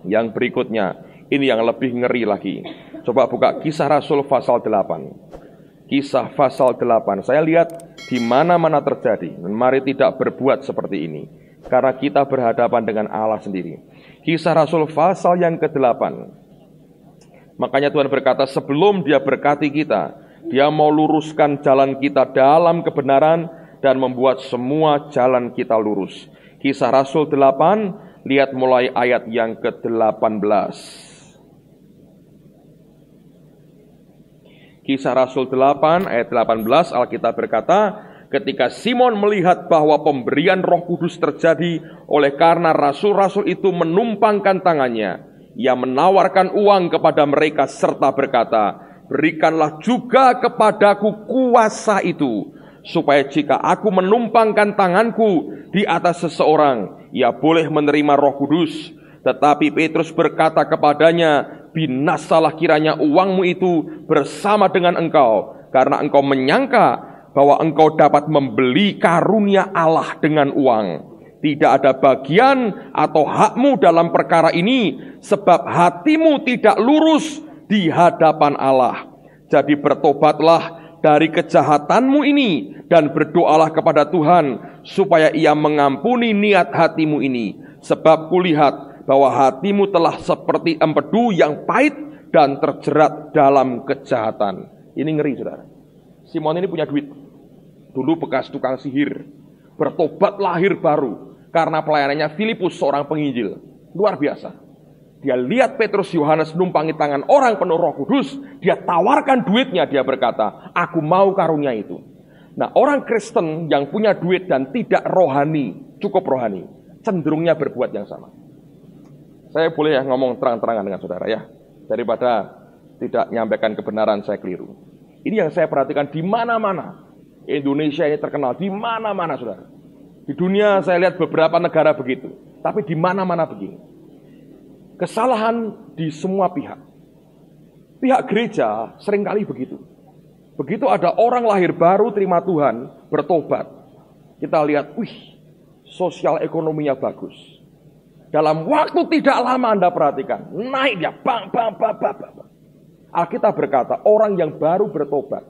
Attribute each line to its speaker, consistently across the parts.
Speaker 1: Yang berikutnya, ini yang lebih ngeri lagi. Coba buka Kisah Rasul pasal 8. Kisah pasal 8. Saya lihat di mana-mana terjadi. Mari tidak berbuat seperti ini, karena kita berhadapan dengan Allah sendiri. Kisah Rasul pasal yang ke-8. Makanya Tuhan berkata, sebelum Dia berkati kita, Dia mau luruskan jalan kita dalam kebenaran dan membuat semua jalan kita lurus. Kisah Rasul 8, lihat mulai ayat yang ke-18. Kisah Rasul 8 ayat 18, Alkitab berkata, ketika Simon melihat bahwa pemberian Roh Kudus terjadi oleh karena rasul-rasul itu menumpangkan tangannya, ia menawarkan uang kepada mereka serta berkata, berikanlah juga kepadaku kuasa itu, supaya jika aku menumpangkan tanganku di atas seseorang, ia boleh menerima Roh Kudus. Tetapi Petrus berkata kepadanya, binasalah kiranya uangmu itu bersama dengan engkau, karena engkau menyangka bahwa engkau dapat membeli karunia Allah dengan uang. Tidak ada bagian atau hakmu dalam perkara ini, sebab hatimu tidak lurus di hadapan Allah. Jadi bertobatlah dari kejahatanmu ini dan berdoalah kepada Tuhan supaya Ia mengampuni niat hatimu ini. Sebab kulihat bahwa hatimu telah seperti empedu yang pahit dan terjerat dalam kejahatan. Ini ngeri, saudara. Simon ini punya duit. Dulu bekas tukang sihir. Bertobat lahir baru karena pelayanannya Filipus, seorang penginjil. Luar biasa. Dia lihat Petrus Yohanes numpangi tangan orang penuh Roh Kudus. Dia tawarkan duitnya. Dia berkata, aku mau karunia itu. Nah, orang Kristen yang punya duit dan tidak rohani, cukup rohani, cenderungnya berbuat yang sama. Saya boleh ya ngomong terang-terangan dengan saudara ya, daripada tidak menyampaikan kebenaran saya keliru. Ini yang saya perhatikan di mana-mana. Indonesia ini terkenal di mana-mana, saudara. Di dunia saya lihat beberapa negara begitu, tapi di mana-mana begini. Kesalahan di semua pihak. Pihak gereja seringkali begitu. Begitu ada orang lahir baru terima Tuhan, bertobat, kita lihat, sosial ekonominya bagus. Dalam waktu tidak lama Anda perhatikan, naik dia, bang. Alkitab berkata, orang yang baru bertobat,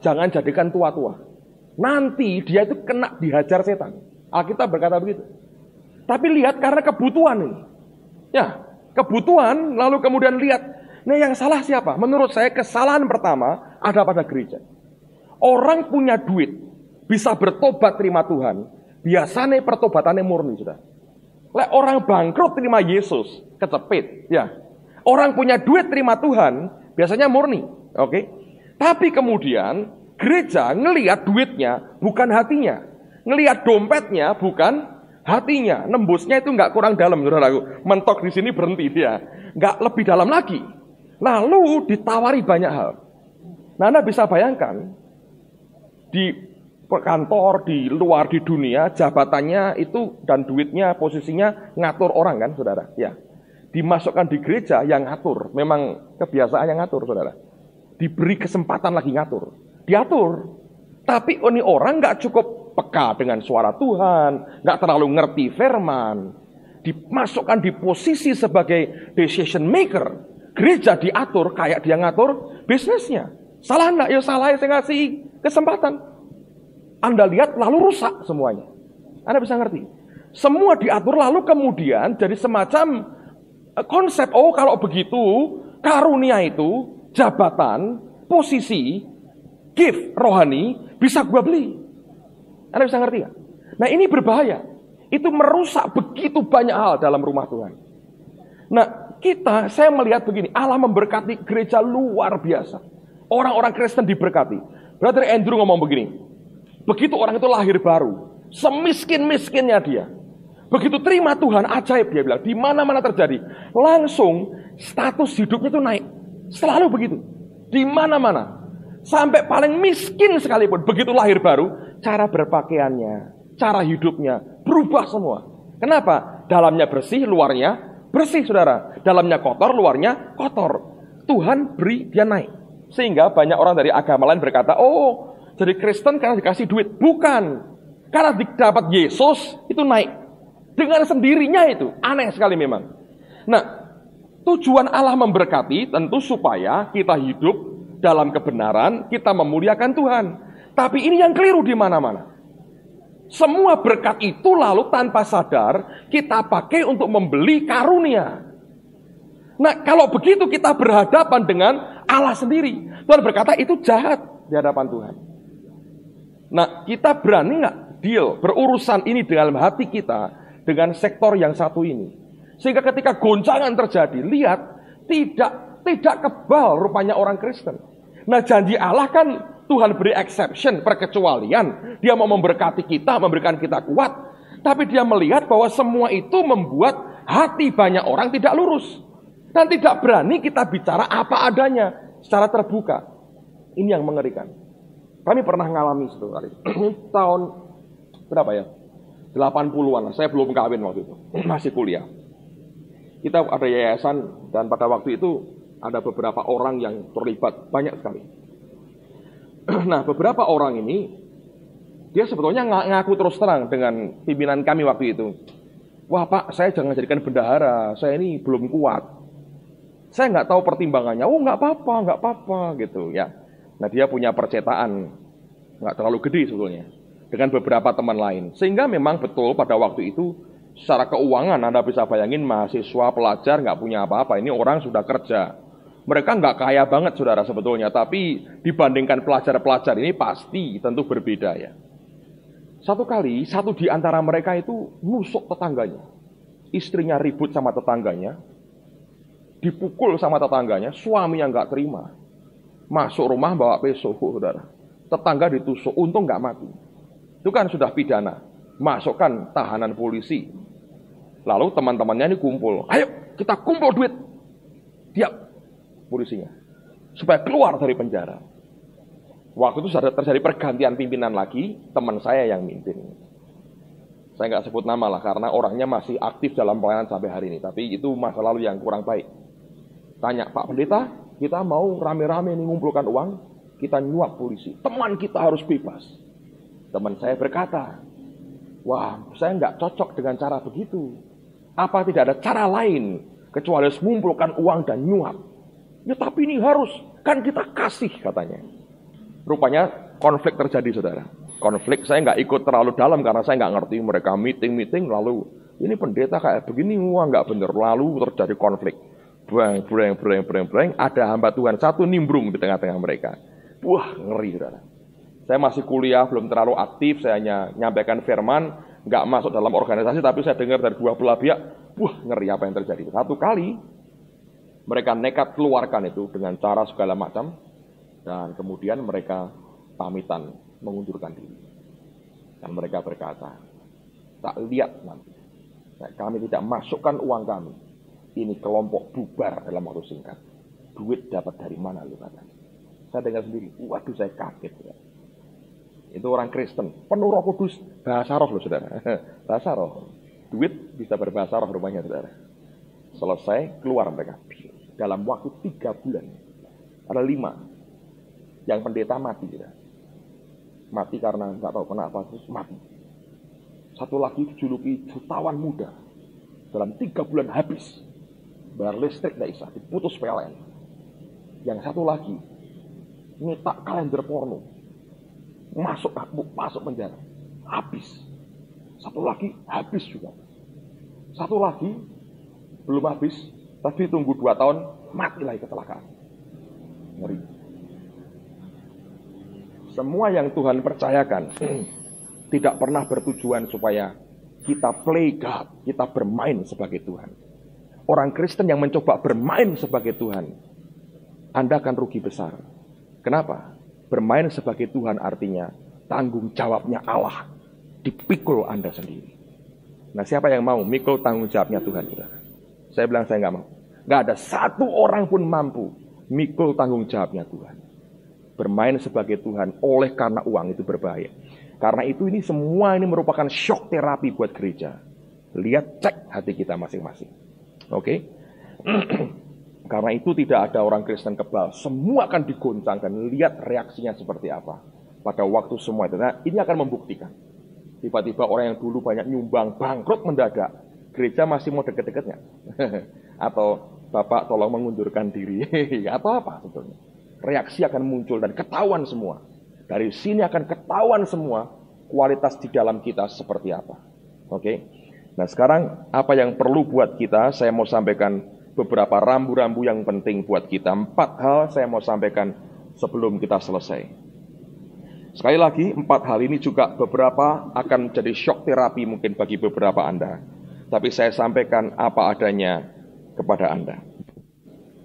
Speaker 1: jangan jadikan tua-tua. Nanti dia itu kena dihajar setan. Alkitab berkata begitu. Tapi lihat karena kebutuhan ini. Ya, kebutuhan, lalu kemudian lihat, nah yang salah siapa? Menurut saya kesalahan pertama ada pada gereja. Orang punya duit, bisa bertobat terima Tuhan, biasanya pertobatannya murni, sudah. Orang bangkrut terima Yesus, kecepit, ya. Orang punya duit terima Tuhan, biasanya murni, oke? Tapi kemudian gereja ngelihat duitnya, bukan hatinya. Ngelihat dompetnya, bukan hatinya. Nembusnya itu nggak kurang dalam, saudaraku. Mentok di sini berhenti dia, nggak lebih dalam lagi. Lalu ditawari banyak hal. Nah, Anda bisa bayangkan di kantor, di luar, di dunia, jabatannya itu dan duitnya, posisinya ngatur orang kan, saudara? Ya. Dimasukkan di gereja yang ngatur. Memang kebiasaan yang ngatur, saudara. Diberi kesempatan lagi ngatur. Diatur. Tapi ini orang nggak cukup peka dengan suara Tuhan, nggak terlalu ngerti firman. Dimasukkan di posisi sebagai decision maker. Gereja diatur kayak dia ngatur bisnisnya. Salah enggak? Ya salah, saya ngasih kesempatan. Anda lihat lalu rusak semuanya. Anda bisa ngerti. Semua diatur lalu kemudian jadi semacam konsep, oh kalau begitu karunia itu, jabatan, posisi, gift rohani bisa gua beli. Anda bisa ngerti ya? Nah ini berbahaya. Itu merusak begitu banyak hal dalam rumah Tuhan. Nah saya melihat begini, Allah memberkati gereja luar biasa. Orang-orang Kristen diberkati. Brother Andrew ngomong begini, begitu orang itu lahir baru, semiskin-miskinnya dia, begitu terima Tuhan, ajaib dia bilang, di mana-mana terjadi, langsung status hidupnya itu naik. Selalu begitu, di mana-mana, sampai paling miskin sekalipun, begitu lahir baru, cara berpakaiannya, cara hidupnya berubah semua. Kenapa? Dalamnya bersih, luarnya bersih, saudara. Dalamnya kotor, luarnya kotor. Tuhan beri dia naik. Sehingga banyak orang dari agama lain berkata, oh jadi Kristen karena dikasih duit. Bukan. Karena dapat Yesus itu naik. Dengan sendirinya itu. Aneh sekali memang. Nah Tujuan Allah memberkati tentu supaya kita hidup dalam kebenaran, kita memuliakan Tuhan. Tapi ini yang keliru di mana-mana. Semua berkat itu lalu tanpa sadar kita pakai untuk membeli karunia. Nah, kalau begitu kita berhadapan dengan Allah sendiri. Tuhan berkata itu jahat di hadapan Tuhan. Nah, kita berani nggak deal, berurusan ini dalam hati kita dengan sektor yang satu ini. Sehingga ketika goncangan terjadi, lihat, tidak kebal rupanya orang Kristen. Nah, janji Allah kan Tuhan beri exception, perkecualian. Dia mau memberkati kita, memberikan kita kuat. Tapi dia melihat bahwa semua itu membuat hati banyak orang tidak lurus. Dan tidak berani kita bicara apa adanya secara terbuka. Ini yang mengerikan. Kami pernah mengalami satu kali. Tahun berapa ya? 80-an. Saya belum kawin waktu itu. Masih kuliah. Kita ada yayasan dan pada waktu itu ada beberapa orang yang terlibat. Banyak sekali. Nah, beberapa orang ini, dia sebetulnya ngaku terus terang dengan pimpinan kami waktu itu. Wah Pak, saya jangan jadikan bendahara, saya ini belum kuat. Saya nggak tahu pertimbangannya. Oh nggak apa-apa gitu ya. Nah dia punya percetaan nggak terlalu gede sebetulnya dengan beberapa teman lain. Sehingga memang betul pada waktu itu secara keuangan Anda bisa bayangin mahasiswa pelajar nggak punya apa-apa. Ini orang sudah kerja. Mereka nggak kaya banget saudara sebetulnya, tapi dibandingkan pelajar-pelajar ini pasti tentu berbeda ya. Satu kali, satu di antara mereka itu nusuk tetangganya. Istrinya ribut sama tetangganya, dipukul sama tetangganya, suami yang nggak terima. Masuk rumah bawa pisau, saudara. Tetangga ditusuk, untung nggak mati. Itu kan sudah pidana. Masukkan tahanan polisi. Lalu teman-temannya ini kumpul. Ayo kita kumpul duit. Tiap polisinya supaya keluar dari penjara. Waktu itu terjadi pergantian pimpinan lagi, teman saya yang mimpin. Saya nggak sebut nama lah karena orangnya masih aktif dalam pelayanan sampai hari ini. Tapi itu masa lalu yang kurang baik. Tanya Pak Pendeta, kita mau rame-rame nih ngumpulkan uang, kita nyuap polisi. Teman kita harus bebas. Teman saya berkata, wah saya nggak cocok dengan cara begitu. Apa tidak ada cara lain kecuali harus mengumpulkan uang dan nyuap? Ya tapi ini harus, kan kita kasih katanya. Rupanya konflik terjadi saudara. Konflik saya nggak ikut terlalu dalam karena saya nggak ngerti. Mereka meeting lalu ini pendeta kayak begini, wah nggak bener. Lalu terjadi konflik. Breng. Ada hamba Tuhan satu nimbrung di tengah-tengah mereka. Wah ngeri saudara. Saya masih kuliah, belum terlalu aktif. Saya hanya nyampaikan firman, nggak masuk dalam organisasi. Tapi saya dengar dari dua belah pihak. Wah ngeri apa yang terjadi. Satu kali mereka nekat keluarkan itu dengan cara segala macam. Dan kemudian mereka pamitan mengundurkan diri. Dan mereka berkata, tak lihat nanti. Nah, kami tidak masukkan uang kami. Ini kelompok bubar dalam waktu singkat. Duit dapat dari mana lu katanya. Saya dengar sendiri, waduh saya kaget. Ya. Itu orang Kristen, penuh Roh Kudus. Bahasa roh loh saudara. Bahasa roh. Duit bisa berbahasa roh rupanya saudara. Selesai, keluar mereka. Dalam waktu 3 bulan. Ada 5. Yang pendeta mati. Ya. Mati karena nggak tahu kenapa, terus mati. Satu lagi dijuluki jutawan muda. Dalam 3 bulan habis. Bayar listrik nggak bisa, diputus PLN. Yang satu lagi, nyetak kalender porno. Masuk penjara. Habis. Satu lagi, habis juga. Satu lagi, belum habis. Tapi tunggu 2 tahun, mati lagi kecelakaan. Ngeri. Semua yang Tuhan percayakan tidak pernah bertujuan supaya kita play God, kita bermain sebagai Tuhan. Orang Kristen yang mencoba bermain sebagai Tuhan, Anda akan rugi besar. Kenapa? Bermain sebagai Tuhan artinya tanggung jawabnya Allah dipikul Anda sendiri. Nah siapa yang mau mikul tanggung jawabnya Tuhan? Saya bilang saya nggak mau. Nggak ada satu orang pun mampu mikul tanggung jawabnya Tuhan. Bermain sebagai Tuhan oleh karena uang itu berbahaya. Karena itu ini semua ini merupakan shock terapi buat gereja. Lihat, cek hati kita masing-masing. Oke? Karena itu tidak ada orang Kristen kebal. Semua akan digoncangkan. Lihat reaksinya seperti apa. Pada waktu semua itu. Nah, ini akan membuktikan. Tiba-tiba orang yang dulu banyak nyumbang, bangkrut mendadak. Gereja masih mau deket-deketnya. Atau Bapak tolong mengundurkan diri. Atau apa sebetulnya? Reaksi akan muncul dan ketahuan semua. Dari sini akan ketahuan semua kualitas di dalam kita seperti apa. Oke. Nah sekarang apa yang perlu buat kita, saya mau sampaikan beberapa rambu-rambu yang penting buat kita. 4 hal saya mau sampaikan sebelum kita selesai. Sekali lagi 4 hal ini juga beberapa akan jadi shock terapi mungkin bagi beberapa Anda. Tapi saya sampaikan apa adanya kepada Anda.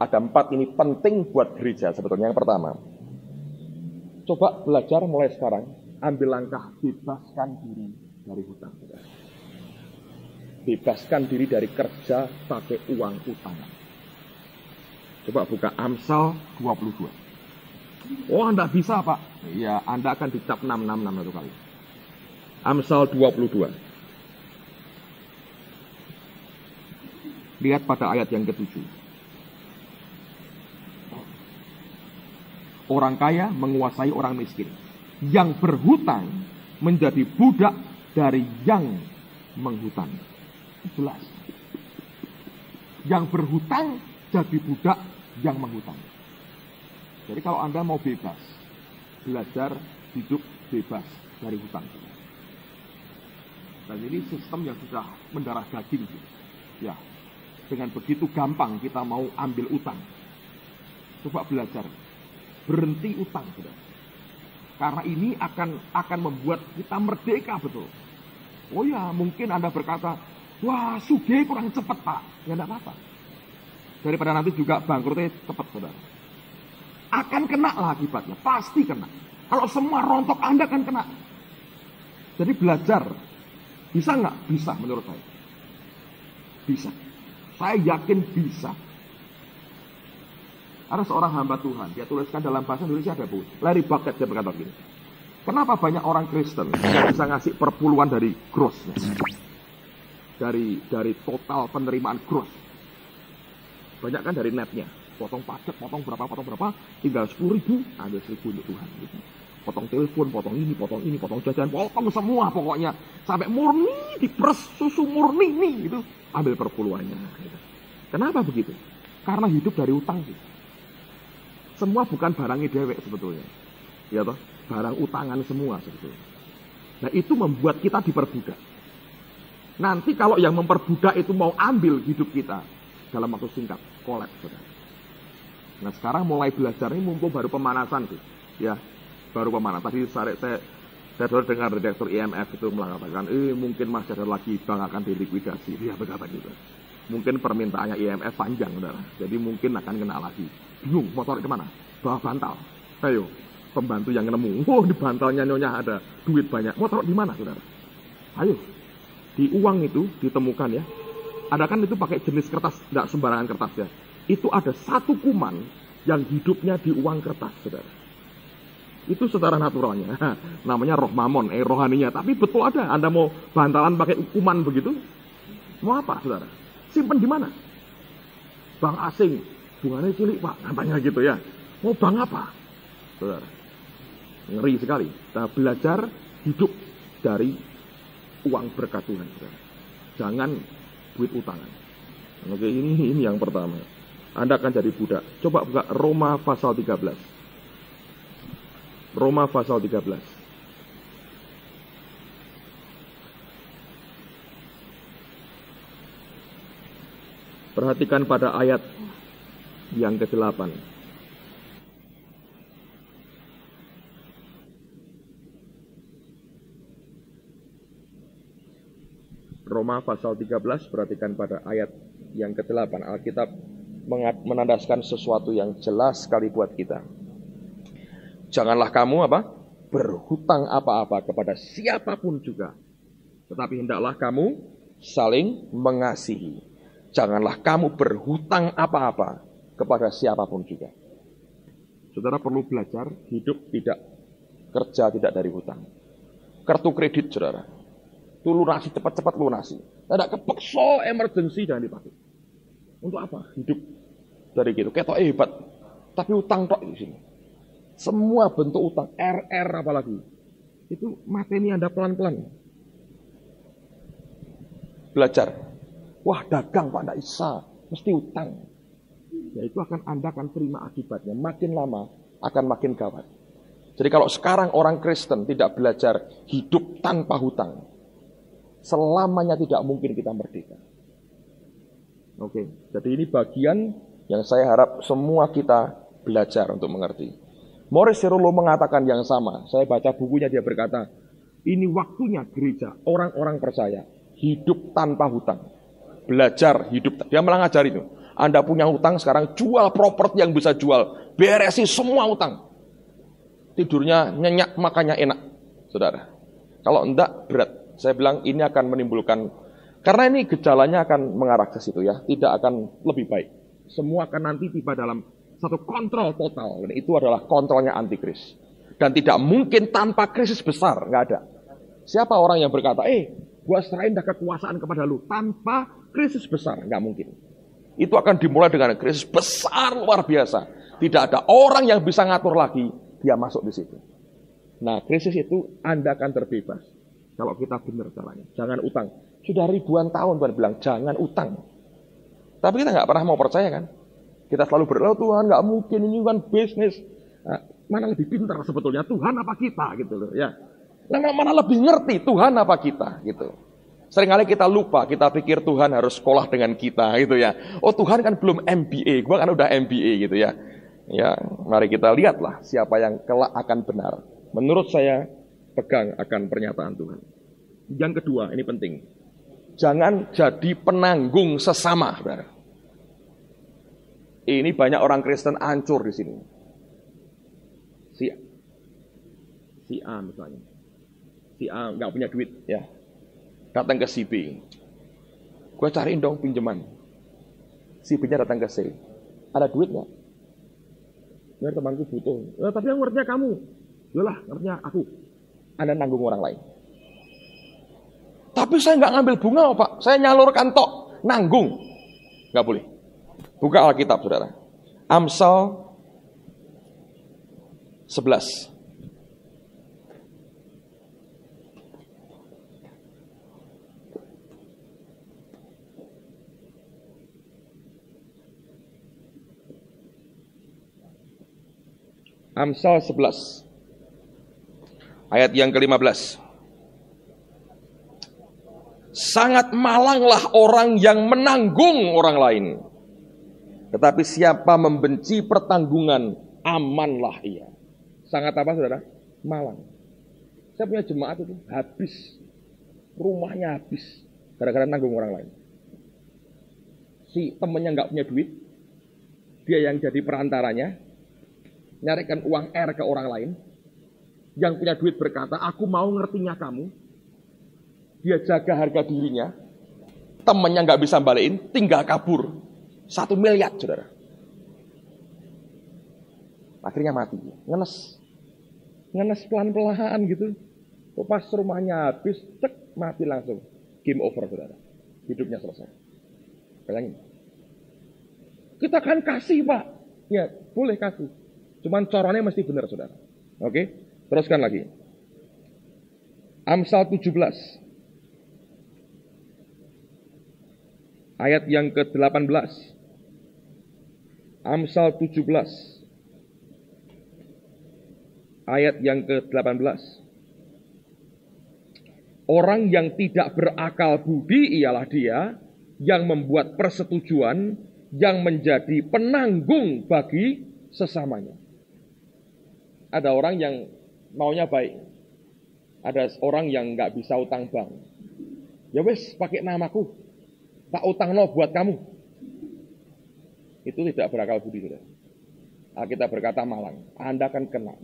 Speaker 1: Ada 4 ini penting buat gereja sebetulnya. Yang pertama, coba belajar mulai sekarang, ambil langkah bebaskan diri dari hutang. Bebaskan diri dari kerja pakai uang utangan. Coba buka Amsal 22. Oh, Anda bisa, Pak. Ya, Anda akan dicap 666 satu kali. Amsal 22. Lihat pada ayat yang ke-7. Orang kaya menguasai orang miskin. Yang berhutang menjadi budak dari yang menghutang. Jelas. Yang berhutang jadi budak yang menghutang. Jadi kalau Anda mau bebas, belajar hidup bebas dari hutang. Dan ini sistem yang sudah mendarah daging. Ya, dengan begitu gampang kita mau ambil utang. Coba belajar. Berhenti utang, saudara. Karena ini akan membuat kita merdeka betul. Oh ya, mungkin Anda berkata, wah, sugih kurang cepat, Pak. Ya enggak apa-apa. Daripada nanti juga bangkrutnya cepat, saudara. Akan kena lah akibatnya, pasti kena. Kalau semua rontok Anda kan kena. Jadi belajar. Bisa nggak? Bisa menurut saya. Bisa. Saya yakin bisa. Ada seorang hamba Tuhan, dia tuliskan dalam bahasa Indonesia ada bu. Larry Bucket dia berkata begini. Kenapa banyak orang Kristen yang bisa ngasih perpuluhan dari grossnya? Dari total penerimaan gross. Banyak kan dari netnya. Potong pajak, potong berapa, tinggal 10.000, ada 1.000 untuk Tuhan. Gitu. Potong telepon, potong ini, potong jajan, potong semua pokoknya. Sampai murni, diperes susu murni nih, gitu. Ambil perpuluhannya. Gitu. Kenapa begitu? Karena hidup dari utang sih. Semua bukan barangnya dewek sebetulnya. Ya toh? Barang utangan semua sebetulnya. Nah itu membuat kita diperbudak. Nanti kalau yang memperbudak itu mau ambil hidup kita, dalam waktu singkat, kolaps, saudara. Nah sekarang mulai belajar ini mumpung baru pemanasan sih, ya baru pemanasan. Tadi saya baru dengar redaktur IMF itu mengatakan, mungkin masih ada lagi bank akan dilikuidasi. Dia berkata gitu. Mungkin permintaannya IMF panjang, saudara. Jadi mungkin akan kena lagi. Bingung, motor kemana? Bawa bantal. Ayo, pembantu yang nemu. Oh di bantalnya nyonya ada duit banyak. Motor di mana, saudara? Ayo, di uang itu ditemukan ya. Ada kan itu pakai jenis kertas, tidak sembarangan kertas ya. Itu ada satu kuman yang hidupnya di uang kertas, saudara. Itu secara naturalnya. Namanya roh mamon, rohaninya. Tapi betul ada. Anda mau bantalan pakai kuman begitu? Mau apa, saudara? Simpen di mana? Bank asing. Bunganya cilik, Pak. Katanya gitu ya. Mau bank apa, saudara? Ngeri sekali. Kita belajar hidup dari uang berkat Tuhan, saudara. Jangan duit utangan. Oke, ini yang pertama. Anda akan jadi budak. Coba buka Roma pasal 13. Roma pasal 13. Perhatikan pada ayat yang ke-8. Roma pasal 13, perhatikan pada ayat yang ke-8. Alkitab menandaskan sesuatu yang jelas sekali buat kita. Janganlah kamu berhutang apa-apa kepada siapapun juga. Tetapi hendaklah kamu saling mengasihi. Janganlah kamu berhutang apa-apa kepada siapapun juga. Saudara perlu belajar hidup tidak kerja tidak dari hutang. Kartu kredit, saudara. Itu lunasi, cepat-cepat lunasi. Tidak kepeksa emergency jangan dipakai. Untuk apa? Hidup dari gitu. Ketok hebat. Tapi utang tok di sini. Semua bentuk utang, RR apalagi. Itu mateni Anda pelan-pelan. Belajar. Wah dagang Pak, tidak bisa. Mesti utang. ya itu Anda akan terima akibatnya. Makin lama akan makin gawat. Jadi kalau sekarang orang Kristen tidak belajar hidup tanpa hutang, selamanya tidak mungkin kita merdeka. Oke, jadi ini bagian yang saya harap semua kita belajar untuk mengerti. Maurice Cerullo mengatakan yang sama. Saya baca bukunya, dia berkata, ini waktunya gereja, orang-orang percaya, hidup tanpa hutang. Belajar hidup. Dia malah ngajar itu. Anda punya hutang, sekarang jual properti yang bisa jual. Beresi semua hutang. Tidurnya nyenyak, makanya enak. Saudara. Kalau enggak, berat. Saya bilang ini akan menimbulkan, karena ini gejalanya akan mengarah ke situ ya. Tidak akan lebih baik. Semua akan nanti tiba dalam satu kontrol total. Dan itu adalah kontrolnya antikris. Dan tidak mungkin tanpa krisis besar. Nggak ada. Siapa orang yang berkata, gua serahin dah kekuasaan kepada lu. Tanpa krisis besar. Nggak mungkin. Itu akan dimulai dengan krisis besar luar biasa. Tidak ada orang yang bisa ngatur lagi. Dia masuk di situ. Nah, krisis itu Anda akan terbebas. Kalau kita benar caranya. Jangan utang. Sudah ribuan tahun Tuhan bilang, jangan utang. Tapi kita nggak pernah mau percaya kan. Kita selalu berdoa, Tuhan nggak mungkin, ini kan bisnis. Nah, mana lebih pintar sebetulnya, Tuhan apa kita gitu loh ya. Mana lebih ngerti, Tuhan apa kita gitu. Seringkali kita lupa, kita pikir Tuhan harus sekolah dengan kita gitu ya. Oh Tuhan kan belum MBA, gua kan udah MBA gitu ya. Ya, mari kita lihatlah siapa yang kelak akan benar. Menurut saya, pegang akan pernyataan Tuhan. Yang kedua, ini penting. Jangan jadi penanggung sesama, saudara. Ini banyak orang Kristen hancur di sini. Si A misalnya. Si A nggak punya duit, ya. Datang ke si B. Gue cariin dong pinjaman. Si B-nya datang ke C. Ada duit nggak? Biar temanku butuh. Tapi yang ngertinya kamu. Yalah, ngertinya aku. Anda nanggung orang lain. Tapi saya nggak ngambil bunga, Pak. Saya nyalurkan tok, nanggung. Nggak boleh. Buka Alkitab, saudara. Amsal 11. Amsal 11. Ayat yang ke-15. Sangat malanglah orang yang menanggung orang lain. Tetapi siapa membenci pertanggungan, amanlah ia. Sangat apa saudara? Malang. Saya punya jemaat itu, habis. Rumahnya habis. Gara-gara nanggung orang lain. Si temennya nggak punya duit. Dia yang jadi perantaranya. Nyarikan uang R ke orang lain. Yang punya duit berkata, aku mau ngertinya kamu. Dia jaga harga dirinya. Temennya nggak bisa balikin, tinggal kabur. 1 miliar, saudara. Akhirnya mati. Ngenes pelan-pelan gitu. Pas rumahnya habis, cek, mati langsung. Game over, saudara. Hidupnya selesai. Bayangin. Kita kan kasih, Pak. Ya, boleh kasih. Cuman caranya mesti benar, saudara. Oke? Teruskan lagi. Amsal 17. Ayat yang ke-18. Amsal 17. Ayat yang ke-18. Orang yang tidak berakal budi ialah dia yang membuat persetujuan yang menjadi penanggung bagi sesamanya. Ada orang yang maunya baik. Ada orang yang nggak bisa utang bank. Ya wes, pakai namaku. Tak utang no buat kamu. Itu tidak berakal budi, saudara. Kita berkata malang. Anda akan kena.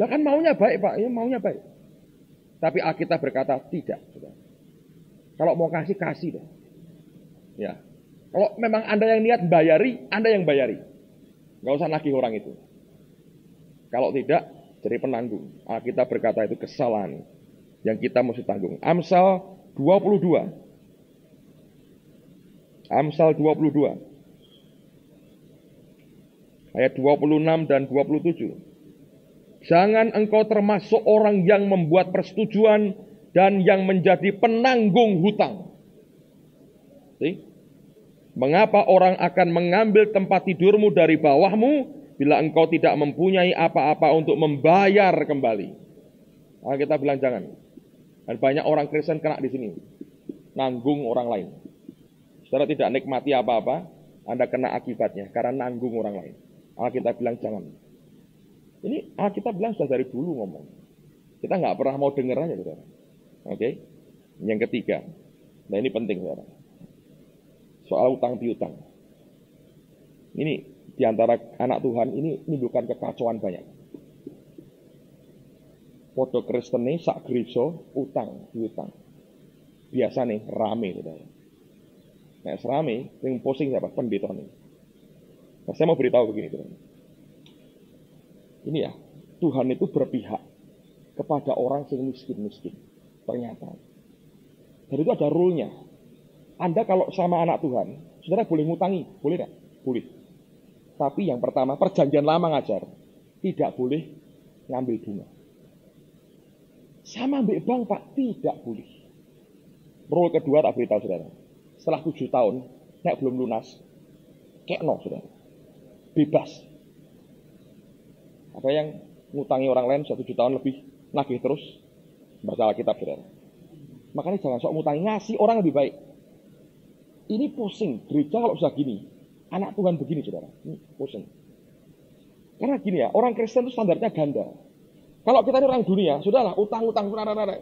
Speaker 1: Lah kan maunya baik, Pak. Ya maunya baik. Tapi Alkitab berkata tidak, saudara. Kalau mau kasih, kasih deh. Ya. Kalau memang Anda yang niat bayari, Anda yang bayari. Nggak usah nagih orang itu. Kalau tidak, jadi penanggung. Alkitab berkata itu kesalahan yang kita mesti tanggung. Amsal 22. Amsal 22. Ayat 26 dan 27. Jangan engkau termasuk orang yang membuat persetujuan dan yang menjadi penanggung hutang. Mengapa orang akan mengambil tempat tidurmu dari bawahmu bila engkau tidak mempunyai apa-apa untuk membayar kembali? Nah, kita bilang jangan. Dan banyak orang Kristen kena di sini, nanggung orang lain. Saudara tidak nikmati apa-apa, Anda kena akibatnya karena nanggung orang lain. Kita bilang jangan. Ini kita bilang sudah dari dulu ngomong. Kita nggak pernah mau dengar aja, saudara. Oke. Yang ketiga, nah ini penting, saudara. Soal utang piutang. Ini diantara anak Tuhan ini menimbulkan kekacauan banyak. Podo Kristen nih sak gereja utang piutang. Biasa nih rame, saudara. Nah, serame yang posting siapa? Pendeta nih. Nah, saya mau beritahu begini, saudara. Ini ya, Tuhan itu berpihak kepada orang yang miskin-miskin. Ternyata. Dan itu ada rule-nya. Anda kalau sama anak Tuhan, saudara boleh ngutangi, boleh tidak? Boleh. Tapi yang pertama, perjanjian lama ngajar, tidak boleh ngambil bunga. Sama ambil bank, Pak, tidak boleh. Rule kedua tak beritahu, saudara. Setelah 7 tahun, nek belum lunas, kekno, saudara. Bebas. Ada yang ngutangi orang lain 7 tahun lebih, nagih terus, baca Alkitab, saudara. Makanya jangan sok ngutangi, ngasih orang lebih baik. Ini pusing, gereja kalau sudah gini, anak Tuhan begini, saudara. Ini pusing. Karena gini ya, orang Kristen itu standarnya ganda. Kalau kita ini orang dunia, sudahlah, utang-utang,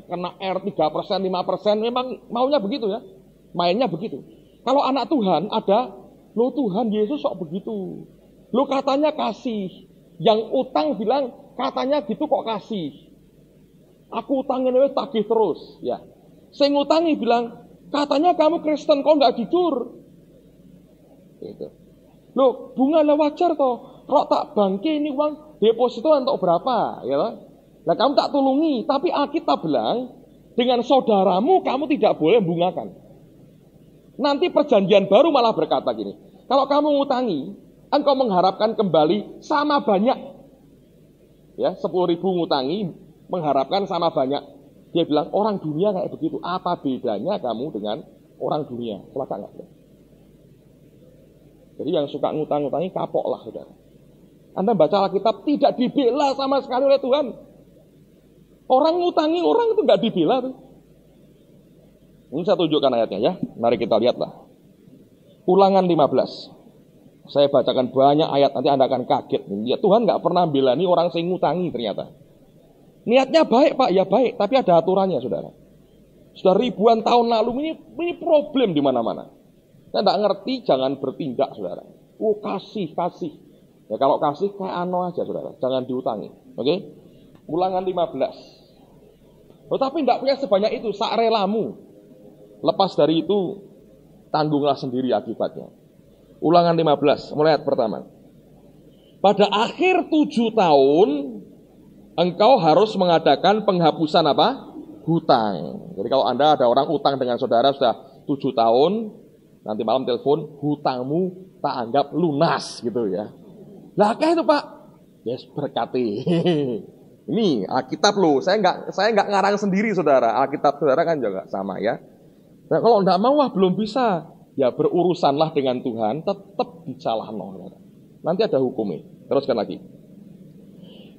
Speaker 1: kena R 3%, 5%, memang maunya begitu ya. Mainnya begitu. Kalau anak Tuhan ada, lo Tuhan Yesus sok begitu. Lo katanya kasih. Yang utang bilang, katanya gitu kok kasih. Aku utangin aja tagih terus. Ya. Saya ngutangi bilang, katanya kamu Kristen kok nggak jujur. Gitu. Loh, bunga lah wajar toh. Rok tak bangke ini uang deposito untuk berapa, ya toh? Nah, kamu tak tulungi, tapi Alkitab bilang dengan saudaramu kamu tidak boleh bungakan. Nanti perjanjian baru malah berkata gini, kalau kamu ngutangi, engkau mengharapkan kembali sama banyak. Ya, 10.000 ngutangi, mengharapkan sama banyak. Dia bilang, orang dunia kayak begitu. Apa bedanya kamu dengan orang dunia? Selaka nggak? Jadi yang suka ngutang-ngutangi kapok lah, saudara. Anda baca Alkitab tidak dibela sama sekali oleh Tuhan. Orang ngutangi orang itu nggak dibela tuh. Ini saya tunjukkan ayatnya ya. Mari kita lihatlah. Ulangan 15. Saya bacakan banyak ayat, nanti Anda akan kaget. Ya, Tuhan nggak pernah bela nih orang yang ngutangi ternyata. Niatnya baik, Pak, ya baik, tapi ada aturannya, saudara. Sudah ribuan tahun lalu ini problem di mana-mana. Saya nggak ngerti, jangan bertindak, saudara. Oh, kasih. Ya kalau kasih kayak ano aja, saudara. Jangan diutangi. Oke? Ulangan 15. Tetapi tidak punya sebanyak itu, sak relamu. Lepas dari itu, tanggunglah sendiri akibatnya. Ulangan 15, mulai ayat pertama. Pada akhir 7 tahun, engkau harus mengadakan penghapusan apa? Hutang. Jadi kalau Anda ada orang utang dengan saudara sudah 7 tahun, nanti malam telepon, hutangmu tak anggap lunas gitu ya. Lah kayak itu Pak. Yes, berkati. Ini Alkitab loh, saya nggak ngarang sendiri saudara. Alkitab saudara kan juga sama ya. Nah, kalau enggak mau belum bisa, ya berurusanlah dengan Tuhan, tetap dicalahno. Nanti ada hukumnya. Teruskan lagi.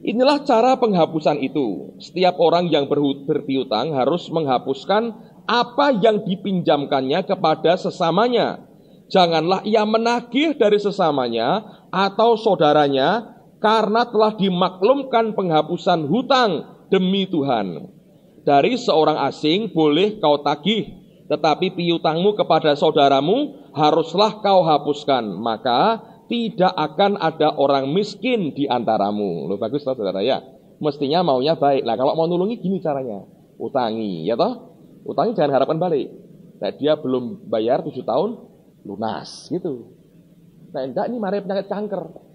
Speaker 1: Inilah cara penghapusan itu. Setiap orang yang berpiutang harus menghapuskan apa yang dipinjamkannya kepada sesamanya. Janganlah ia menagih dari sesamanya atau saudaranya, karena telah dimaklumkan penghapusan hutang demi Tuhan. Dari seorang asing boleh kau tagih, tetapi piutangmu kepada saudaramu haruslah kau hapuskan. Maka tidak akan ada orang miskin di antaramu. Loh, bagus toh saudara ya. Mestinya maunya baik. Nah kalau mau nulungi gini caranya. Utangi, ya toh? Utangi jangan harapkan balik. Nah dia belum bayar 7 tahun, lunas gitu. Nah enggak, ini mari penyakit kanker.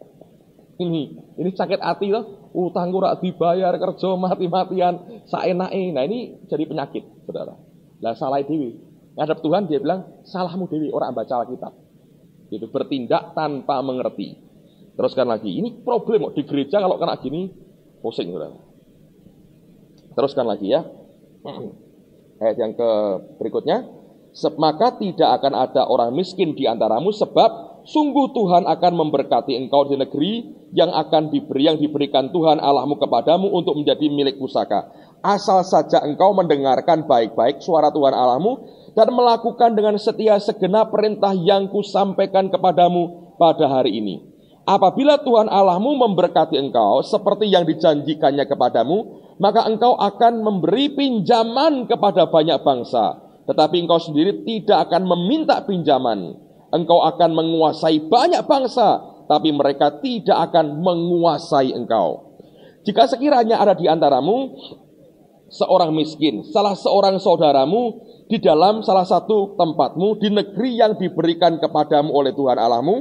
Speaker 1: Ini sakit hati loh, utangku rak dibayar, kerja mati-matian, saenake. Nah ini jadi penyakit, saudara. Lah salah dewi. Ngadep Tuhan dia bilang, salahmu dewi, orang baca Alkitab. Gitu, bertindak tanpa mengerti. Teruskan lagi, ini problem kok di gereja kalau kena gini, pusing, saudara. Teruskan lagi ya. Ayat yang berikutnya. Maka tidak akan ada orang miskin di antaramu, sebab sungguh Tuhan akan memberkati engkau di negeri yang diberikan Tuhan Allahmu kepadamu untuk menjadi milik pusaka. Asal saja engkau mendengarkan baik-baik suara Tuhan Allahmu dan melakukan dengan setia segenap perintah yang kusampaikan kepadamu pada hari ini. Apabila Tuhan Allahmu memberkati engkau seperti yang dijanjikannya kepadamu, maka engkau akan memberi pinjaman kepada banyak bangsa. Tetapi engkau sendiri tidak akan meminta pinjaman. Engkau akan menguasai banyak bangsa, tapi mereka tidak akan menguasai engkau. Jika sekiranya ada di antaramu seorang miskin, salah seorang saudaramu di dalam salah satu tempatmu di negeri yang diberikan kepadamu oleh Tuhan Allahmu,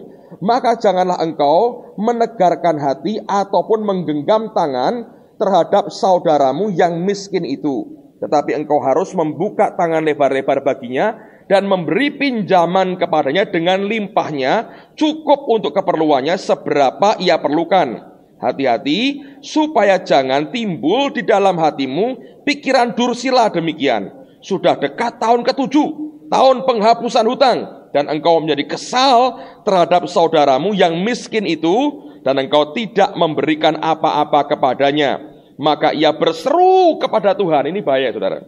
Speaker 1: maka janganlah engkau menegarkan hati ataupun menggenggam tangan terhadap saudaramu yang miskin itu. Tetapi engkau harus membuka tangan lebar-lebar baginya dan memberi pinjaman kepadanya dengan limpahnya, cukup untuk keperluannya seberapa ia perlukan. Hati-hati supaya jangan timbul di dalam hatimu pikiran dursila demikian. Sudah dekat tahun ke-7, tahun penghapusan hutang, dan engkau menjadi kesal terhadap saudaramu yang miskin itu, dan engkau tidak memberikan apa-apa kepadanya. Maka ia berseru kepada Tuhan. Ini bahaya, saudara.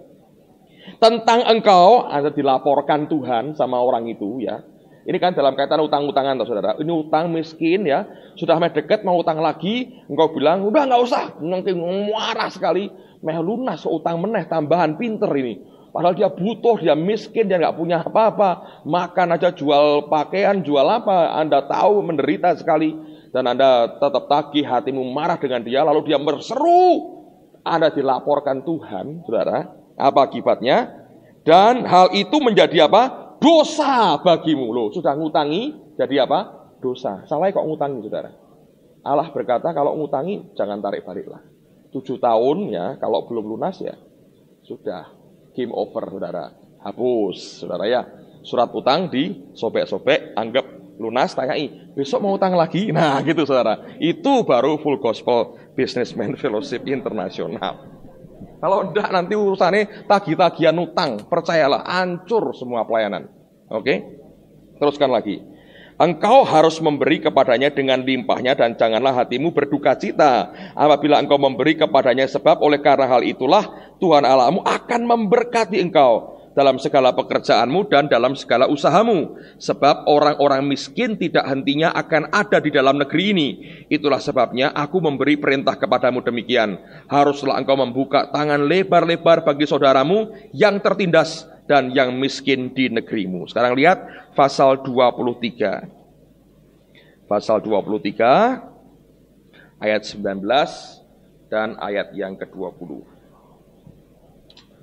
Speaker 1: Tentang engkau, ada dilaporkan Tuhan sama orang itu, ya. Ini kan dalam kaitan utang-utangan, saudara. Ini utang miskin, ya. Sudah dekat mau utang lagi, engkau bilang, udah nggak usah. Nanti marah sekali. Meh lunas utang meneh tambahan, pinter ini. Padahal dia butuh, dia miskin, dia nggak punya apa-apa. Makan aja, jual pakaian, jual apa. Anda tahu menderita sekali. Dan Anda tetap tagih, hatimu marah dengan dia, lalu dia berseru. Anda dilaporkan Tuhan, saudara. Apa akibatnya? Dan hal itu menjadi apa? Dosa bagimu. Loh, sudah ngutangi, jadi apa? Dosa. Salah kok ngutangi, saudara. Allah berkata, kalau ngutangi, jangan tarik baliklah. 7 tahun, ya, kalau belum lunas, ya, sudah. Game over, saudara. Hapus, saudara ya. Surat utang disobek-sobek, anggap lunas, tanyai, besok mau utang lagi? Nah gitu, saudara. Itu baru full gospel businessman fellowship internasional. Kalau enggak nanti urusannya tagih-tagihan utang, percayalah, hancur semua pelayanan. Oke? Teruskan lagi. Engkau harus memberi kepadanya dengan limpahnya, dan janganlah hatimu berduka cita apabila engkau memberi kepadanya, sebab oleh karena hal itulah Tuhan Allahmu akan memberkati engkau dalam segala pekerjaanmu dan dalam segala usahamu. Sebab orang-orang miskin tidak hentinya akan ada di dalam negeri ini. Itulah sebabnya aku memberi perintah kepadamu demikian. Haruslah engkau membuka tangan lebar-lebar bagi saudaramu yang tertindas dan yang miskin di negerimu. Sekarang lihat pasal 23. Pasal 23 ayat 19 dan ayat yang ke-20.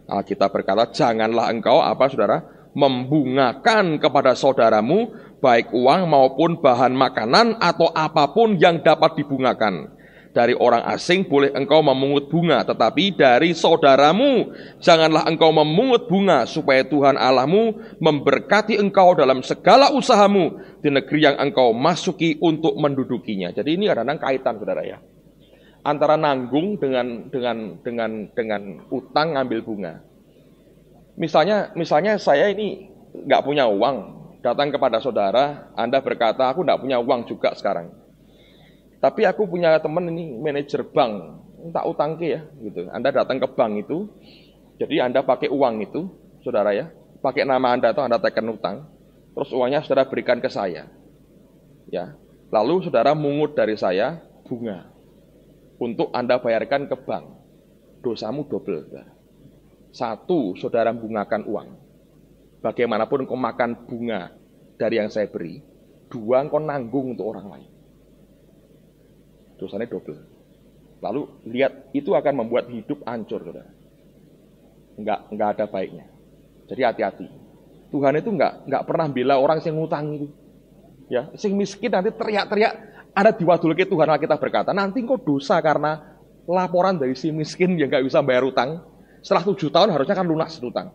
Speaker 1: Alkitab berkata, janganlah engkau saudara, membungakan kepada saudaramu baik uang maupun bahan makanan atau apapun yang dapat dibungakan. Dari orang asing boleh engkau memungut bunga, tetapi dari saudaramu janganlah engkau memungut bunga, supaya Tuhan Allahmu memberkati engkau dalam segala usahamu di negeri yang engkau masuki untuk mendudukinya. Jadi ini kadang-kadang kaitan, saudara ya. Antara nanggung dengan utang ngambil bunga. Misalnya saya ini nggak punya uang, datang kepada saudara, Anda berkata aku nggak punya uang juga sekarang. Tapi aku punya teman ini manajer bank, tak utang ke ya, gitu. Anda datang ke bank itu, jadi Anda pakai uang itu, saudara ya, pakai nama Anda atau Anda tekan utang, terus uangnya saudara berikan ke saya, ya. Lalu saudara mungut dari saya bunga untuk Anda bayarkan ke bank. Dosamu double. Satu, saudara bungakan uang. Bagaimanapun kau makan bunga dari yang saya beri. 2, kau nanggung untuk orang lain. Dosanya double. Lalu lihat, itu akan membuat hidup hancur, saudara. Enggak ada baiknya. Jadi hati-hati. Tuhan itu enggak pernah bela orang yang ngutang itu. Ya, sing miskin nanti teriak-teriak, ada diwadulke Tuhan. Kita berkata, nanti kok dosa karena laporan dari si miskin yang nggak bisa bayar utang. Setelah 7 tahun harusnya kan lunas utang.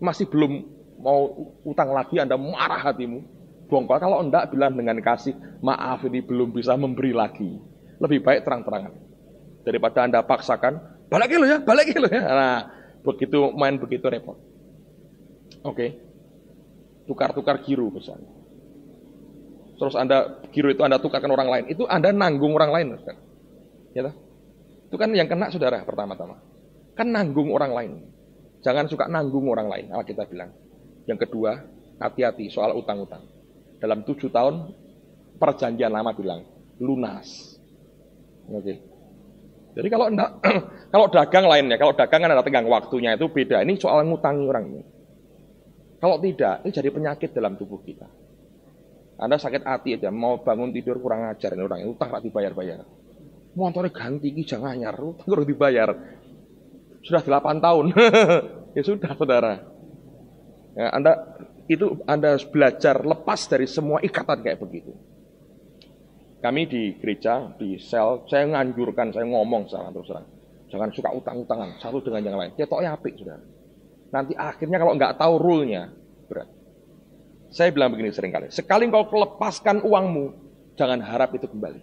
Speaker 1: Masih belum mau utang lagi, Anda marah hatimu. Bongkar, kalau enggak bilang dengan kasih, maaf ini belum bisa memberi lagi. Lebih baik terang-terangan. Daripada Anda paksakan, balikin lo ya. Nah, begitu repot. Oke. tukar-tukar giro misalnya. Terus giro itu Anda tukarkan orang lain, itu Anda nanggung orang lain, kan? Ya toh? Itu kan yang kena saudara pertama-tama. Kan nanggung orang lain. Jangan suka nanggung orang lain, Alkitab bilang. Yang kedua, hati-hati soal utang-utang. Dalam 7 tahun, perjanjian lama bilang, lunas. Oke. Jadi kalau enggak, kalau dagang lainnya, kalau dagang kan ada tenggang waktunya, itu beda. Ini soal ngutangi orang ini. Kalau tidak, ini jadi penyakit dalam tubuh kita. Anda sakit hati aja, mau bangun tidur kurang ajar ini orang, utang tak dibayar-bayar. Motornya ganti, jangan nyar, utang harus dibayar. Sudah 8 tahun, ya sudah saudara. Ya, Anda harus belajar lepas dari semua ikatan kayak begitu. Kami di gereja, di sel, saya nganjurkan, saya ngomong salah terus terang. Jangan suka utang-utangan, satu dengan yang lain. Ketoknya apik, saudara. Nanti akhirnya kalau nggak tahu rule-nya, berat. Saya bilang begini seringkali, sekali kau lepaskan uangmu, jangan harap itu kembali.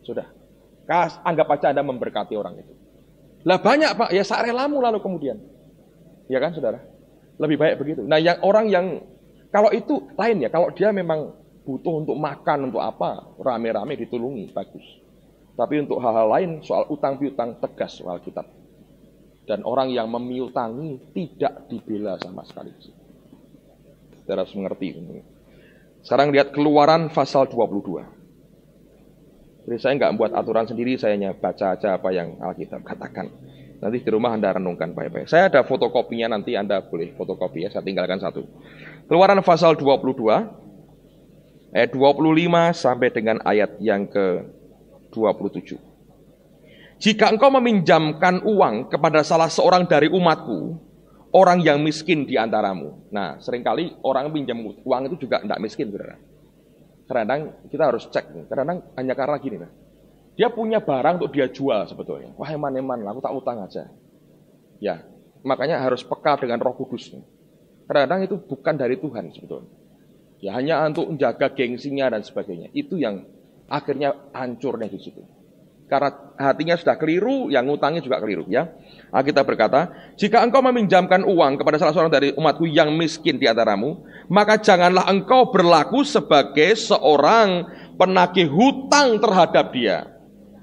Speaker 1: Sudah, anggap aja Anda memberkati orang itu. Lah banyak Pak, ya sarelamu lalu kemudian. Ya kan saudara? Lebih baik begitu. Nah orang yang, kalau itu lain ya, kalau dia memang butuh untuk makan, untuk apa, rame-rame ditulungi, bagus. Tapi untuk hal-hal lain, soal utang-piutang, tegas soal Alkitab. Dan orang yang memiutangi tidak dibela sama sekali. Saudara harus mengerti. Sekarang lihat Keluaran pasal 22. Jadi saya nggak buat aturan sendiri, saya hanya baca aja apa yang Alkitab katakan. Nanti di rumah Anda renungkan baik-baik. Saya ada fotokopinya, nanti Anda boleh fotokopi ya, saya tinggalkan satu. Keluaran pasal 22, ayat 25 sampai dengan ayat yang ke-27. Jika engkau meminjamkan uang kepada salah seorang dari umatku, orang yang miskin di antaramu. Nah, seringkali orang pinjam uang itu juga tidak miskin, saudara. Kadang kita harus cek. Kadang hanya karena gini, nah. Dia punya barang untuk dia jual sebetulnya. Wah, eman-eman, aku tak utang aja. Ya, makanya harus peka dengan Roh Kudus. Kadang itu bukan dari Tuhan sebetulnya. Ya, hanya untuk menjaga gengsinya dan sebagainya. Itu yang akhirnya hancurnya di situ. Karena hatinya sudah keliru, yang ngutangnya juga keliru. Ya, kita berkata, jika engkau meminjamkan uang kepada salah seorang dari umatku yang miskin di antaramu, maka janganlah engkau berlaku sebagai seorang penagih hutang terhadap dia.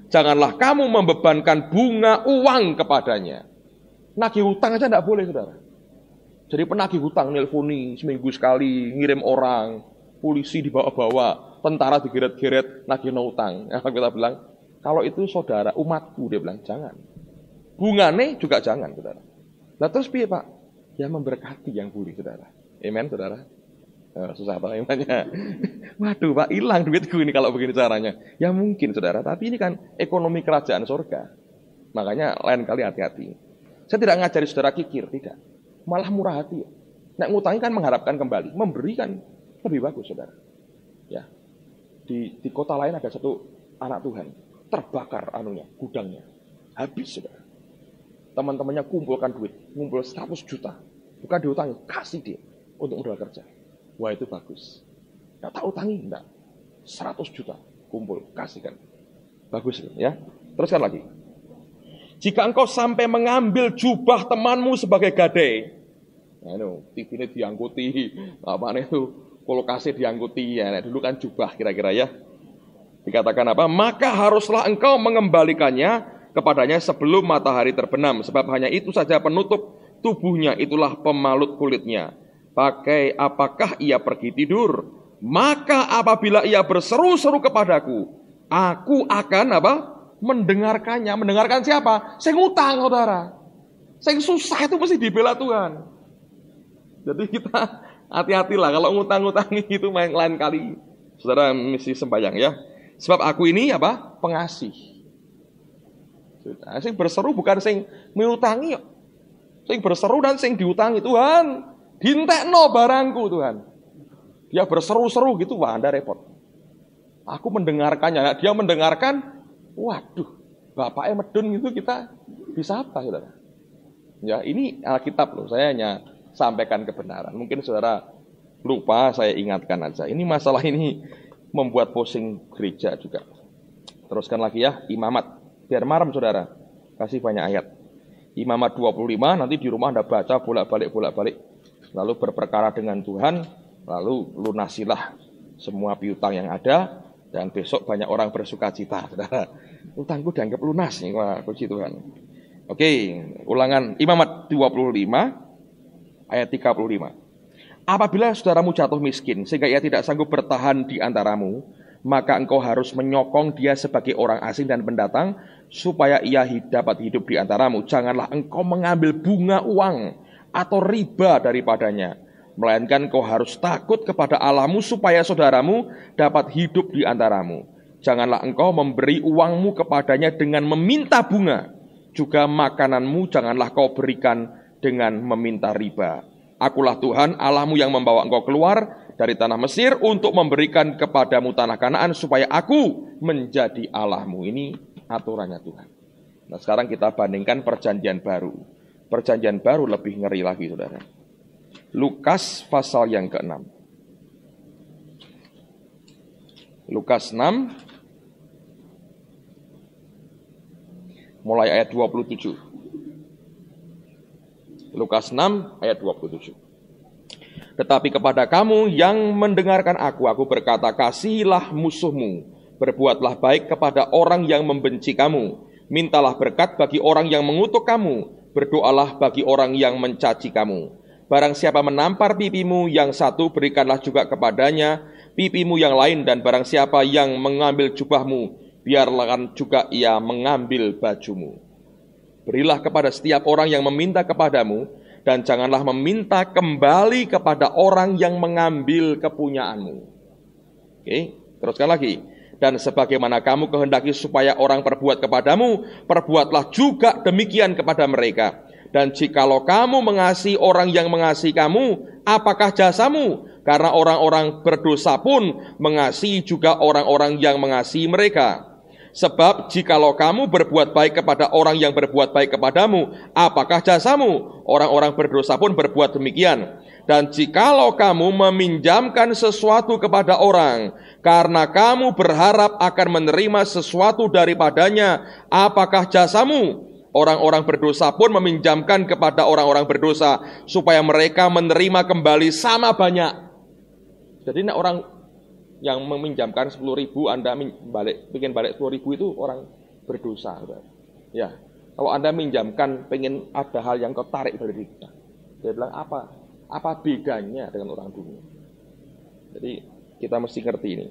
Speaker 1: Janganlah kamu membebankan bunga uang kepadanya. Nagih hutang aja tidak boleh, saudara. Jadi penagih hutang nelponi seminggu sekali, ngirim orang, polisi dibawa-bawa, tentara digeret-geret, nagih hutang. Kita bilang, kalau itu saudara, umatku, dia bilang, jangan. Bungane juga jangan, saudara. Nah terus piye Pak? Ya memberkati yang boleh, saudara. Amen, saudara. Susah banget imannya. Waduh Pak, hilang duitku ini kalau begini caranya. Ya mungkin, saudara. Tapi ini kan ekonomi kerajaan surga. Makanya lain kali hati-hati. Saya tidak ngajari saudara kikir, tidak. Malah murah hati. Nek ngutangi kan mengharapkan kembali. Memberi kan lebih bagus, saudara. Ya. Di kota lain ada satu anak Tuhan. Terbakar gudangnya. Habis, saudara. Teman-temannya kumpulkan duit. Ngumpul 100 juta. Bukan diutangi, kasih dia untuk modal kerja. Wah, itu bagus. Nggak tak utangi, enggak. 100 juta kumpul, kasihkan. Bagus, ya. Teruskan lagi. Jika engkau sampai mengambil jubah temanmu sebagai gadai. Nah, TV ini diangkuti. Apaan itu? Kolokasi diangkuti. Ya, dulu kan jubah kira-kira ya. Dikatakan apa? Maka haruslah engkau mengembalikannya kepadanya sebelum matahari terbenam. Sebab hanya itu saja penutup tubuhnya, itulah pemalut kulitnya. Pakai apakah ia pergi tidur? Maka apabila ia berseru-seru kepadaku, aku akan apa? Mendengarkannya. Mendengarkan siapa? Saya ngutang, saudara. Saya susah itu mesti dibela Tuhan. Jadi kita hati-hatilah kalau ngutang-ngutangi itu lain kali. Saudara mesti sembahyang ya. Sebab aku ini apa? Pengasih. Sing berseru bukan sing miutangi. Sing berseru dan sing diutangi. Tuhan, dintekno barangku Tuhan. Dia berseru-seru gitu, wah Anda repot. Aku mendengarkannya, dia mendengarkan. Waduh, bapaknya medun gitu, kita bisa apa, saudara? Ya, ini Alkitab loh. Saya hanya sampaikan kebenaran. Mungkin saudara lupa, saya ingatkan aja. Ini masalah ini membuat pusing gereja juga. Teruskan lagi ya, imamat. Biar marem saudara. Kasih banyak ayat. Imamat 25, nanti di rumah Anda baca bolak-balik. Lalu berperkara dengan Tuhan. Lalu lunasilah semua piutang yang ada, dan besok banyak orang bersuka cita. Saudara, utangku dianggap lunas nih. Wah, puji Tuhan. Oke, Ulangan Imamat 25 ayat 35. Apabila saudaramu jatuh miskin sehingga ia tidak sanggup bertahan di antaramu, maka engkau harus menyokong dia sebagai orang asing dan pendatang, supaya ia dapat hidup di antaramu. Janganlah engkau mengambil bunga uang atau riba daripadanya, melainkan engkau harus takut kepada Allahmu, supaya saudaramu dapat hidup di antaramu. Janganlah engkau memberi uangmu kepadanya dengan meminta bunga, juga makananmu janganlah kau berikan dengan meminta riba. Akulah Tuhan Allahmu yang membawa engkau keluar dari tanah Mesir untuk memberikan kepadamu tanah Kanaan, supaya aku menjadi Allahmu. Ini aturannya Tuhan. Nah, sekarang kita bandingkan perjanjian baru. Perjanjian baru lebih ngeri lagi, saudara. Lukas pasal yang ke-6. Lukas 6 mulai ayat 27. Lukas 6 ayat 27. Tetapi kepada kamu yang mendengarkan aku berkata, kasihilah musuhmu, berbuatlah baik kepada orang yang membenci kamu, mintalah berkat bagi orang yang mengutuk kamu, berdoalah bagi orang yang mencaci kamu. Barang siapa menampar pipimu yang satu, berikanlah juga kepadanya pipimu yang lain, dan barang siapa yang mengambil jubahmu, biarlah juga ia mengambil bajumu. Berilah kepada setiap orang yang meminta kepadamu, dan janganlah meminta kembali kepada orang yang mengambil kepunyaanmu. Oke, teruskan lagi. Dan sebagaimana kamu kehendaki supaya orang perbuat kepadamu, perbuatlah juga demikian kepada mereka. Dan jikalau kamu mengasihi orang yang mengasihi kamu, apakah jasamu? Karena orang-orang berdosa pun mengasihi juga orang-orang yang mengasihi mereka. Sebab jikalau kamu berbuat baik kepada orang yang berbuat baik kepadamu, apakah jasamu? Orang-orang berdosa pun berbuat demikian. Dan jikalau kamu meminjamkan sesuatu kepada orang, karena kamu berharap akan menerima sesuatu daripadanya, apakah jasamu? Orang-orang berdosa pun meminjamkan kepada orang-orang berdosa, supaya mereka menerima kembali sama banyak. Jadi orang yang meminjamkan 10.000, Anda pengen balik 10.000 itu orang berdosa. Ya, kalau Anda minjamkan pengen ada hal yang kau tarik dari kita, dia bilang apa bedanya dengan orang dunia? Jadi kita mesti ngerti ini.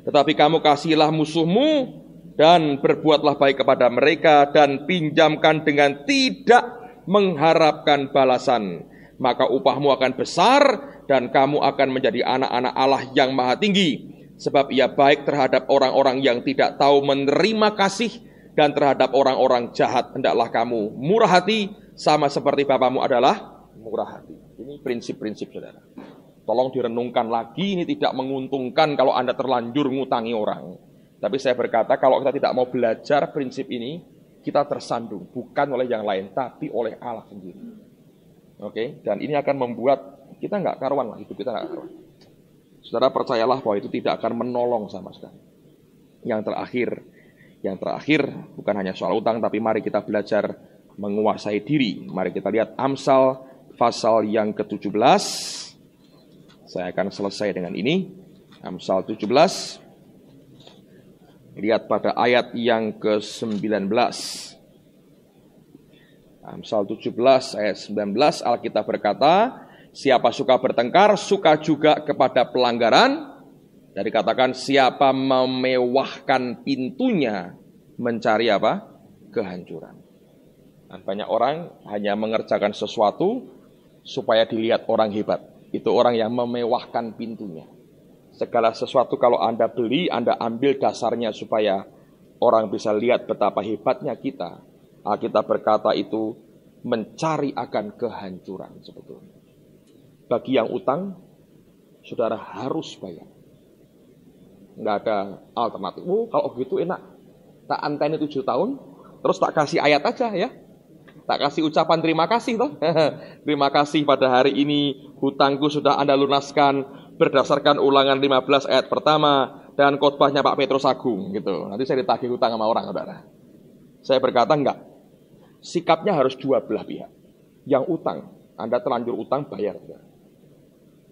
Speaker 1: Tetapi kamu kasihilah musuhmu dan berbuatlah baik kepada mereka, dan pinjamkan dengan tidak mengharapkan balasan, maka upahmu akan besar dan kamu akan menjadi anak-anak Allah yang maha tinggi. Sebab ia baik terhadap orang-orang yang tidak tahu menerima kasih, dan terhadap orang-orang jahat hendaklah kamu murah hati, sama seperti Bapamu adalah murah hati. Ini prinsip-prinsip, saudara. Tolong direnungkan lagi, ini tidak menguntungkan kalau Anda terlanjur ngutangi orang. Tapi saya berkata, kalau kita tidak mau belajar prinsip ini, kita tersandung, bukan oleh yang lain, tapi oleh Allah sendiri. Oke, dan ini akan membuat kita nggak karuan lah, hidup kita nggak karuan. Saudara, percayalah bahwa itu tidak akan menolong sama sekali. Yang terakhir bukan hanya soal utang, tapi mari kita belajar menguasai diri. Mari kita lihat Amsal pasal yang ke-17. Saya akan selesai dengan ini. Amsal 17. Lihat pada ayat yang ke-19. Amsal 17 ayat 19, Alkitab berkata, siapa suka bertengkar, suka juga kepada pelanggaran. Dan dikatakan, siapa memewahkan pintunya, mencari apa? Kehancuran. Nah, banyak orang hanya mengerjakan sesuatu supaya dilihat orang hebat. Itu orang yang memewahkan pintunya. Segala sesuatu kalau Anda beli, Anda ambil dasarnya supaya orang bisa lihat betapa hebatnya kita. Kita berkata itu mencari akan kehancuran sebetulnya. Bagi yang utang, saudara harus bayar. Nggak ada alternatif. Kalau begitu enak. Tak anteni 7 tahun, terus tak kasih ayat aja ya. Tak kasih ucapan terima kasih toh. Terima kasih pada hari ini hutangku sudah Anda lunaskan berdasarkan Ulangan 15 ayat pertama dan khotbahnya Pak Petrus Agung gitu. Nanti saya ditagih hutang sama orang, saudara. Saya berkata enggak. Sikapnya harus dua belah pihak. Yang utang, Anda terlanjur utang, bayar. Saudara.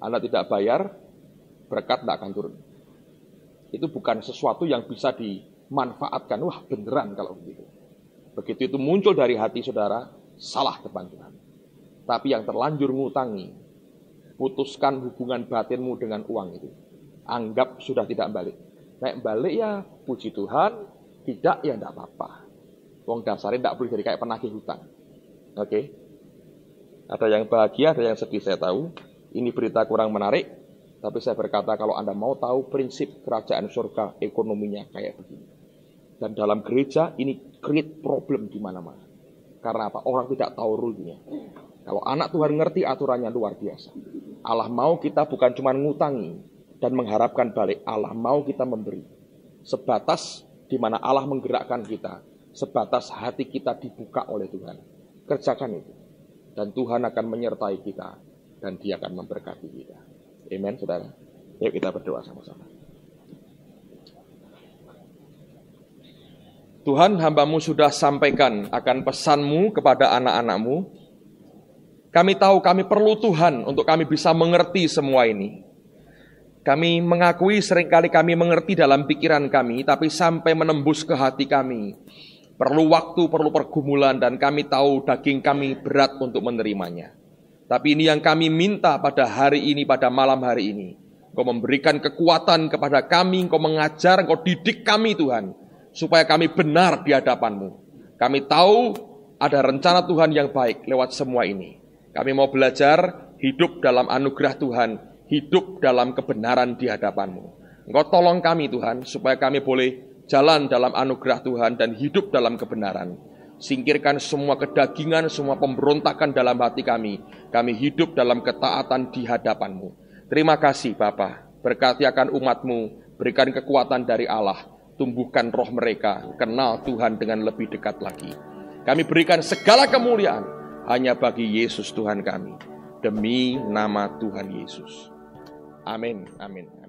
Speaker 1: Anda tidak bayar, berkat tidak akan turun. Itu bukan sesuatu yang bisa dimanfaatkan. Wah, beneran kalau begitu. Begitu itu muncul dari hati saudara, salah depan Tuhan. Tapi yang terlanjur ngutangi, putuskan hubungan batinmu dengan uang itu. Anggap sudah tidak balik. Nek balik ya puji Tuhan, tidak ya tidak apa-apa. Wong dasarnya tidak boleh jadi kayak penagih hutang. Oke? Ada yang bahagia, ada yang sedih, saya tahu. Ini berita kurang menarik, tapi saya berkata kalau Anda mau tahu prinsip kerajaan surga, ekonominya kayak begini. Dan dalam gereja ini create problem di mana-mana. Karena apa? Orang tidak tahu rule-nya. Kalau anak Tuhan ngerti aturannya luar biasa. Allah mau kita bukan cuma ngutangi dan mengharapkan balik. Allah mau kita memberi. Sebatas di mana Allah menggerakkan kita. Sebatas hati kita dibuka oleh Tuhan. Kerjakan itu. Dan Tuhan akan menyertai kita. Dan Dia akan memberkati kita. Amen, saudara. Yuk kita berdoa sama-sama. Tuhan, hamba-Mu sudah sampaikan akan pesan-Mu kepada anak-anak-Mu. Kami tahu kami perlu Tuhan untuk kami bisa mengerti semua ini. Kami mengakui seringkali kami mengerti dalam pikiran kami, tapi sampai menembus ke hati kami. Perlu waktu, perlu pergumulan, dan kami tahu daging kami berat untuk menerimanya. Tapi ini yang kami minta pada hari ini, pada malam hari ini. Engkau memberikan kekuatan kepada kami, Engkau mengajar, Engkau didik kami Tuhan. Supaya kami benar di hadapan-Mu. Kami tahu ada rencana Tuhan yang baik lewat semua ini. Kami mau belajar hidup dalam anugerah Tuhan, hidup dalam kebenaran di hadapan-Mu. Engkau tolong kami Tuhan, supaya kami boleh jalan dalam anugerah Tuhan dan hidup dalam kebenaran. Singkirkan semua kedagingan, semua pemberontakan dalam hati kami. Kami hidup dalam ketaatan di hadapan-Mu. Terima kasih Bapa, berkati akan umat-Mu, berikan kekuatan dari Allah. Tumbuhkan roh mereka, kenal Tuhan dengan lebih dekat lagi. Kami berikan segala kemuliaan hanya bagi Yesus Tuhan kami. Demi nama Tuhan Yesus. Amin, amin.